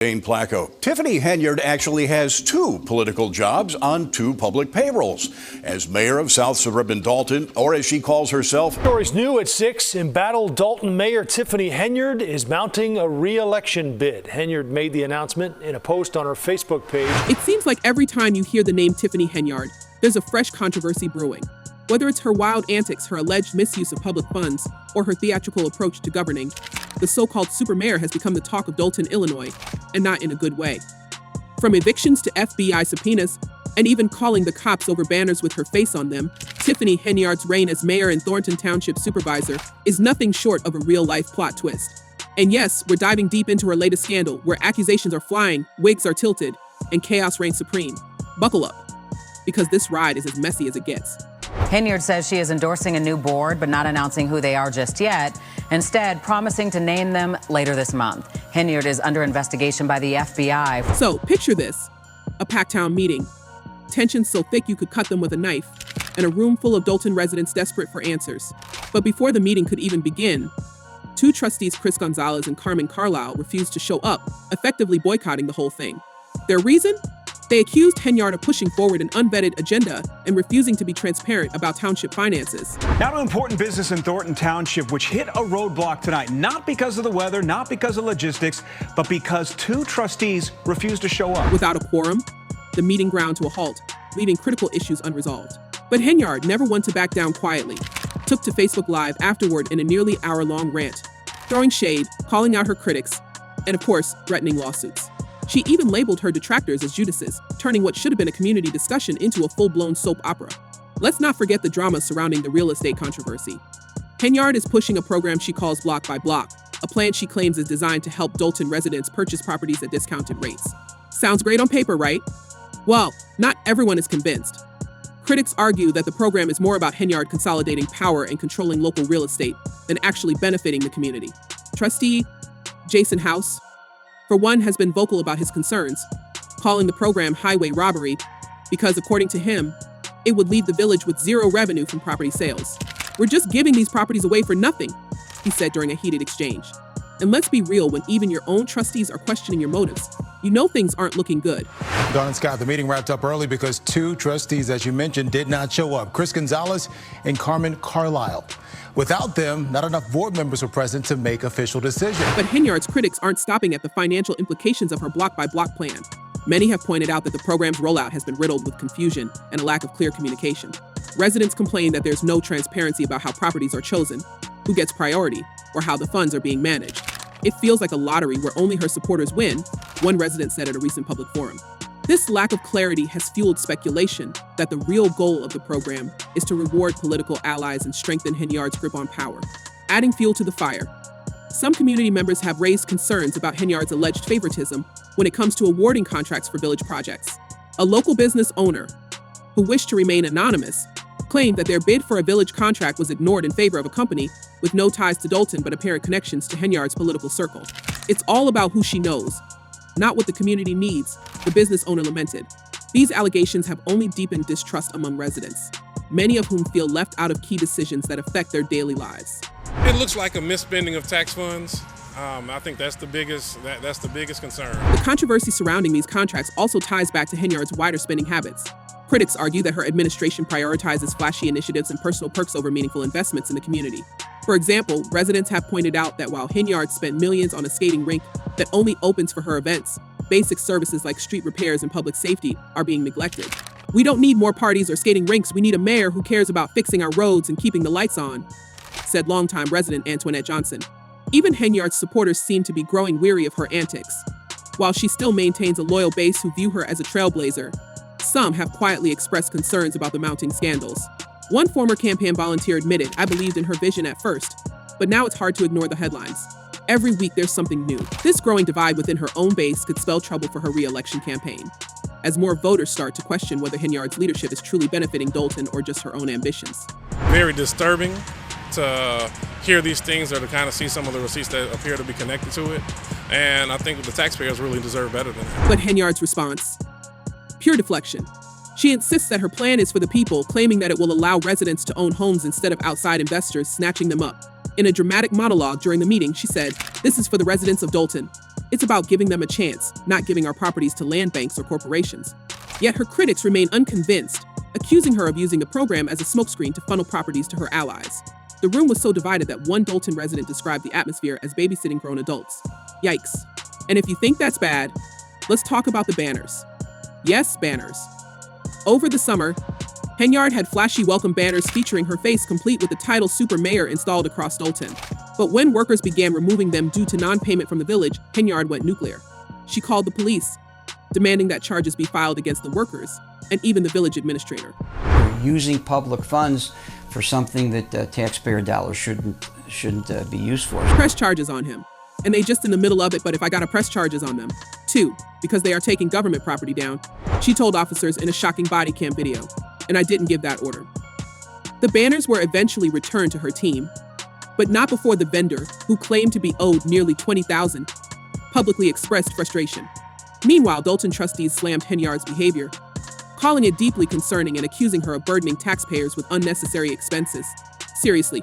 Jane Placco. Tiffany Henyard actually has two political jobs on two public payrolls. As mayor of South Suburban Dolton, or as she calls herself. Stories new at 6. Embattled Dolton Mayor Tiffany Henyard is mounting a re-election bid. Henyard made the announcement in a post on her Facebook page. It seems like every time you hear the name Tiffany Henyard, there's a fresh controversy brewing. Whether it's her wild antics, her alleged misuse of public funds, or her theatrical approach to governing, the so-called supermayor has become the talk of Dolton, Illinois, and not in a good way. From evictions to FBI subpoenas, and even calling the cops over banners with her face on them, Tiffany Henyard's reign as mayor and Thornton Township supervisor is nothing short of a real-life plot twist. And yes, we're diving deep into her latest scandal, where accusations are flying, wigs are tilted, and chaos reigns supreme. Buckle up, because this ride is as messy as it gets. Henyard says she is endorsing a new board, but not announcing who they are just yet. Instead, promising to name them later this month. Henyard is under investigation by the FBI. So, picture this. A packed town meeting. Tensions so thick you could cut them with a knife, and a room full of Dolton residents desperate for answers. But before the meeting could even begin, two trustees, Chris Gonzalez and Carmen Carlisle, refused to show up, effectively boycotting the whole thing. Their reason? They accused Henyard of pushing forward an unvetted agenda and refusing to be transparent about township finances. Now to important business in Thornton Township, which hit a roadblock tonight, not because of the weather, not because of logistics, but because two trustees refused to show up. Without a quorum, the meeting ground to a halt, leaving critical issues unresolved. But Henyard, never one to back down quietly, took to Facebook Live afterward in a nearly hour-long rant, throwing shade, calling out her critics, and of course, threatening lawsuits. She even labeled her detractors as Judases, turning what should have been a community discussion into a full-blown soap opera. Let's not forget the drama surrounding the real estate controversy. Henyard is pushing a program she calls Block by Block, a plan she claims is designed to help Dolton residents purchase properties at discounted rates. Sounds great on paper, right? Well, not everyone is convinced. Critics argue that the program is more about Henyard consolidating power and controlling local real estate than actually benefiting the community. Trustee Jason House, for one, has been vocal about his concerns, calling the program highway robbery because, according to him, it would leave the village with zero revenue from property sales. "We're just giving these properties away for nothing," he said during a heated exchange. And let's be real, when even your own trustees are questioning your motives, you know things aren't looking good. Dawn and Scott, the meeting wrapped up early because two trustees, as you mentioned, did not show up. Chris Gonzalez and Carmen Carlisle. Without them, not enough board members were present to make official decisions. But Henyard's critics aren't stopping at the financial implications of her block-by-block plan. Many have pointed out that the program's rollout has been riddled with confusion and a lack of clear communication. Residents complain that there's no transparency about how properties are chosen, who gets priority, or how the funds are being managed. It feels like a lottery where only her supporters win, one resident said at a recent public forum. This lack of clarity has fueled speculation that the real goal of the program is to reward political allies and strengthen Henyard's grip on power, adding fuel to the fire. Some community members have raised concerns about Henyard's alleged favoritism when it comes to awarding contracts for village projects. A local business owner, who wished to remain anonymous, claimed that their bid for a village contract was ignored in favor of a company with no ties to Dolton but apparent connections to Henyard's political circle. "It's all about who she knows, not what the community needs," the business owner lamented. These allegations have only deepened distrust among residents, many of whom feel left out of key decisions that affect their daily lives. It looks like a misspending of tax funds. I think that's the biggest concern. The controversy surrounding these contracts also ties back to Henyard's wider spending habits. Critics argue that her administration prioritizes flashy initiatives and personal perks over meaningful investments in the community. For example, residents have pointed out that while Henyard spent millions on a skating rink that only opens for her events, basic services like street repairs and public safety are being neglected. "We don't need more parties or skating rinks. We need a mayor who cares about fixing our roads and keeping the lights on," said longtime resident Antoinette Johnson. Even Henyard's supporters seem to be growing weary of her antics. While she still maintains a loyal base who view her as a trailblazer, some have quietly expressed concerns about the mounting scandals. One former campaign volunteer admitted, "I believed in her vision at first, but now it's hard to ignore the headlines. Every week there's something new." This growing divide within her own base could spell trouble for her re-election campaign, as more voters start to question whether Henyard's leadership is truly benefiting Dolton or just her own ambitions. Very disturbing to hear these things or to kind of see some of the receipts that appear to be connected to it. And I think the taxpayers really deserve better than that. But Henyard's response? Pure deflection. She insists that her plan is for the people, claiming that it will allow residents to own homes instead of outside investors snatching them up. In a dramatic monologue during the meeting, she said, "This is for the residents of Dolton. It's about giving them a chance, not giving our properties to land banks or corporations. Yet her critics remain unconvinced, accusing her of using the program as a smokescreen to funnel properties to her allies. The room was so divided that one Dolton resident described the atmosphere as babysitting grown adults. Yikes. And if you think that's bad, let's talk about the banners. Yes, banners. Over the summer, Henyard had flashy welcome banners featuring her face complete with the title Super Mayor installed across Dolton. But when workers began removing them due to non-payment from the village, Henyard went nuclear. She called the police, demanding that charges be filed against the workers and even the village administrator. We're using public funds for something that taxpayer dollars shouldn't be used for. Press charges on him. And they just in the middle of it, but if I gotta press charges on them. 2, because they are taking government property down, she told officers in a shocking body cam video. And I didn't give that order. The banners were eventually returned to her team, but not before the vendor, who claimed to be owed nearly $20,000, publicly expressed frustration. Meanwhile, Dolton trustees slammed Henyard's behavior, calling it deeply concerning and accusing her of burdening taxpayers with unnecessary expenses. Seriously,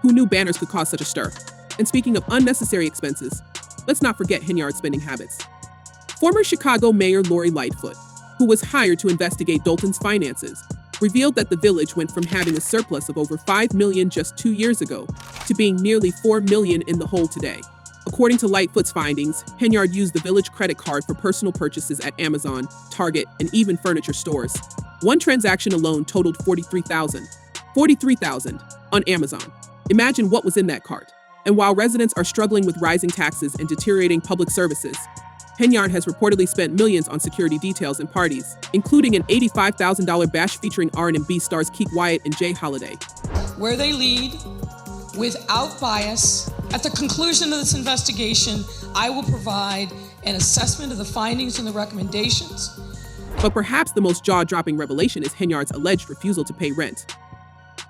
who knew banners could cause such a stir? And speaking of unnecessary expenses, let's not forget Henyard's spending habits. Former Chicago Mayor Lori Lightfoot, who was hired to investigate Dolton's finances, revealed that the village went from having a surplus of over $5 million just 2 years ago to being nearly $4 million in the hole today. According to Lightfoot's findings, Henyard used the village credit card for personal purchases at Amazon, Target, and even furniture stores. One transaction alone totaled $43,000 on Amazon. Imagine what was in that cart. And while residents are struggling with rising taxes and deteriorating public services, Henyard has reportedly spent millions on security details and parties, including an $85,000 bash featuring R&B stars Keek Wyatt and Jay Holiday. Where they lead, without bias. At the conclusion of this investigation, I will provide an assessment of the findings and the recommendations. But perhaps the most jaw-dropping revelation is Henyard's alleged refusal to pay rent.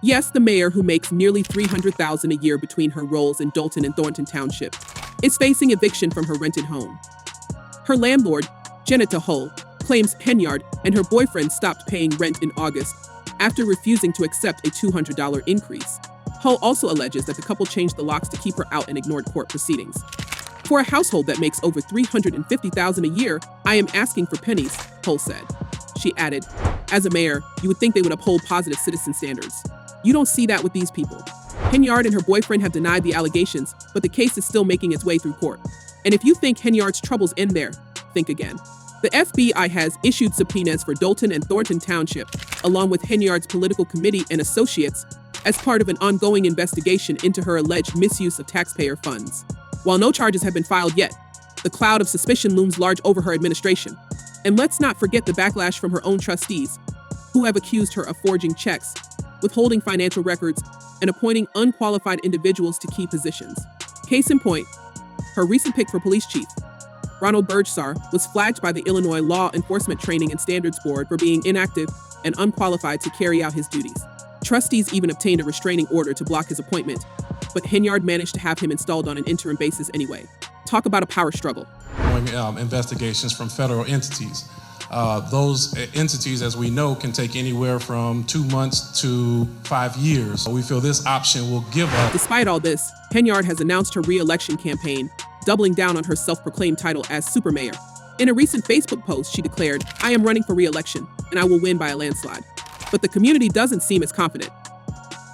Yes, the mayor, who makes nearly $300,000 a year between her roles in Dolton and Thornton Township, is facing eviction from her rented home. Her landlord, Janetta Hull, claims Henyard and her boyfriend stopped paying rent in August after refusing to accept a $200 increase. Hull also alleges that the couple changed the locks to keep her out and ignored court proceedings. For a household that makes over $350,000 a year, I am asking for pennies, Hull said. She added, as a mayor, you would think they would uphold positive citizen standards. You don't see that with these people. Henyard and her boyfriend have denied the allegations, but the case is still making its way through court. And if you think Henyard's troubles end there, think again. The FBI has issued subpoenas for Dolton and Thornton Township, along with Henyard's political committee and associates, as part of an ongoing investigation into her alleged misuse of taxpayer funds. While no charges have been filed yet, the cloud of suspicion looms large over her administration. And let's not forget the backlash from her own trustees, who have accused her of forging checks, withholding financial records, and appointing unqualified individuals to key positions. Case in point, her recent pick for police chief, Ronald Burgsar, was flagged by the Illinois Law Enforcement Training and Standards Board for being inactive and unqualified to carry out his duties. Trustees even obtained a restraining order to block his appointment, but Henyard managed to have him installed on an interim basis anyway. Talk about a power struggle. Investigations from federal entities. Those entities, as we know, can take anywhere from 2 months to 5 years. We feel this option will give us. Despite all this, Henyard has announced her re-election campaign, doubling down on her self-proclaimed title as Super Mayor. In a recent Facebook post, she declared, I am running for re-election, and I will win by a landslide. But the community doesn't seem as confident.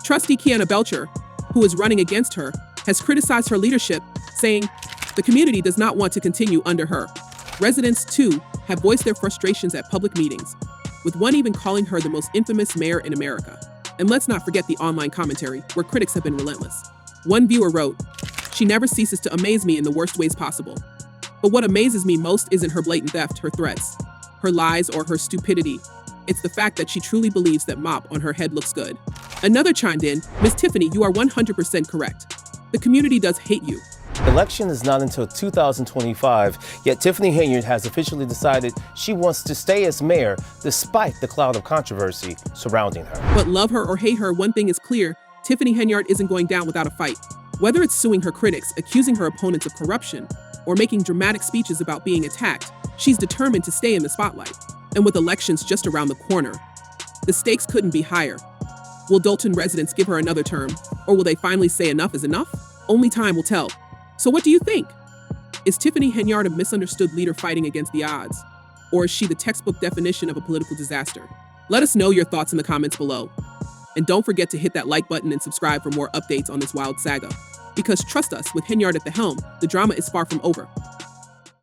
Trustee Kiana Belcher, who is running against her, has criticized her leadership, saying, the community does not want to continue under her. Residents, too, have voiced their frustrations at public meetings, with one even calling her the most infamous mayor in America. And let's not forget the online commentary, where critics have been relentless. One viewer wrote, she never ceases to amaze me in the worst ways possible. But what amazes me most isn't her blatant theft, her threats, her lies, or her stupidity. It's the fact that she truly believes that mop on her head looks good. Another chimed in, Miss Tiffany, you are 100% correct. The community does hate you. The election is not until 2025, yet Tiffany Henyard has officially decided she wants to stay as mayor despite the cloud of controversy surrounding her. But love her or hate her, one thing is clear, Tiffany Henyard isn't going down without a fight. Whether it's suing her critics, accusing her opponents of corruption, or making dramatic speeches about being attacked, she's determined to stay in the spotlight. And with elections just around the corner, the stakes couldn't be higher. Will Dolton residents give her another term, or will they finally say enough is enough? Only time will tell. So what do you think? Is Tiffany Henyard a misunderstood leader fighting against the odds? Or is she the textbook definition of a political disaster? Let us know your thoughts in the comments below. And don't forget to hit that like button and subscribe for more updates on this wild saga. Because trust us, with Henyard at the helm, the drama is far from over.